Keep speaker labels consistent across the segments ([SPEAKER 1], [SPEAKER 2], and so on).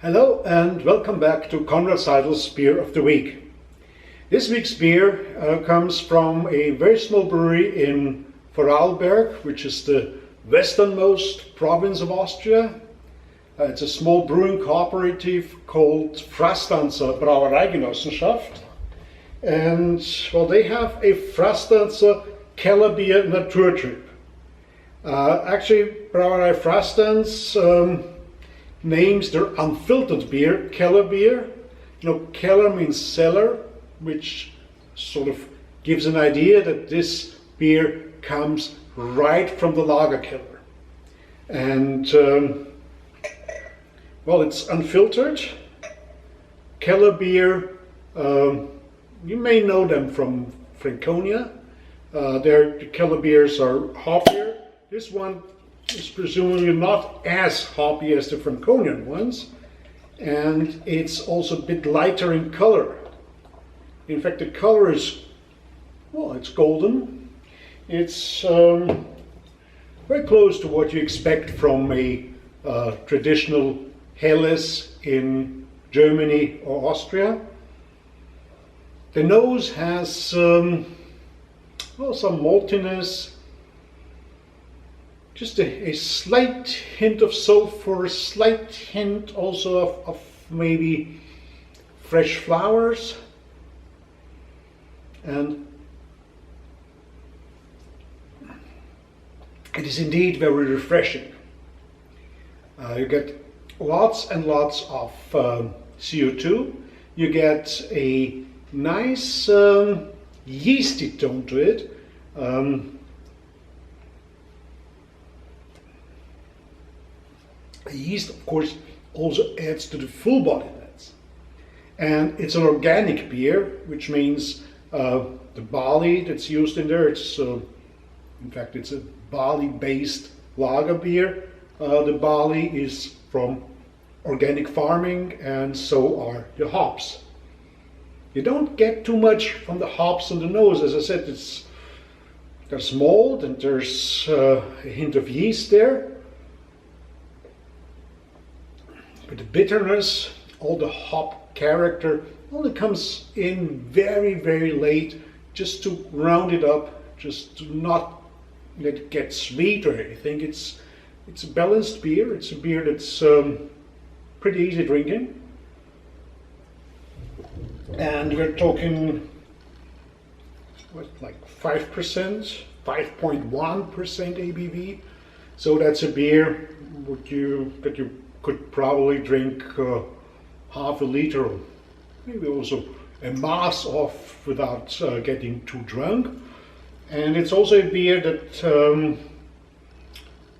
[SPEAKER 1] Hello and welcome back to Conrad Seidl's Beer of the Week. This week's beer comes from a very small brewery in Vorarlberg, which is the westernmost province of Austria. It's a small brewing cooperative called Frastanzer Brauereigenossenschaft. And well, they have a Frastanzer Kellerbier Naturtrip. Actually, Brauerei Frastanz names their unfiltered beer Kellerbier. Keller means cellar, which sort of gives an idea that this beer comes right from the lager cellar. And well, it's unfiltered. Kellerbier, you may know them from Franconia. The Kellerbiers are hoppier. This one is presumably not as hoppy as the Franconian ones, and it's also a bit lighter in color. In fact, the color is, well, it's golden. It's very close to what you expect from a traditional Helles in Germany or Austria. The nose has well, some maltiness, just a slight hint of sulfur, a slight hint also of maybe fresh flowers, and it is indeed very refreshing. You get lots and lots of CO2. You get a nice yeasty tone to it. Yeast, of course, also adds to the full bodiness. And it's an organic beer, which means the barley that's used in there, it's in fact it's a barley-based lager beer. The barley is from organic farming, and so are the hops. You don't get too much from the hops on the nose. As I said, there's malt and there's a hint of yeast there. But the bitterness, all the hop character, only comes in very, very late, just to round it up, just to not let it get sweet or anything. It's a balanced beer. It's a beer that's pretty easy drinking. And we're talking, what, like 5%, 5.1% ABV. So that's a beer that you could probably drink half a liter, or maybe also a mass of without getting too drunk. And it's also a beer that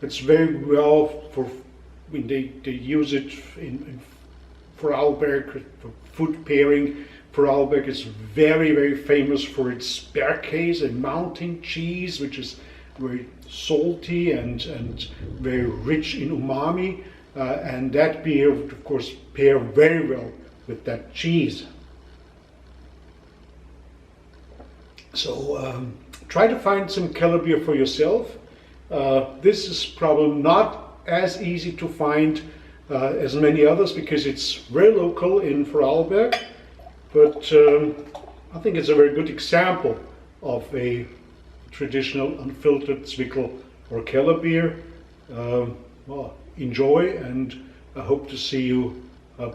[SPEAKER 1] it's very well for, I mean, they use it in Vorarlberg for food pairing. Vorarlberg is very, very famous for its Bergkäse, a mountain cheese, which is very salty and very rich in umami. And that beer would, of course, pair very well with that cheese. So try to find some Kellerbier for yourself. This is probably not as easy to find as many others because it's very local in Vorarlberg, but I think it's a very good example of a traditional unfiltered Zwickl or Kellerbier. Well, enjoy, and I hope to see you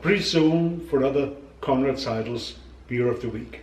[SPEAKER 1] pretty soon for another Conrad Seidl's Beer of the Week.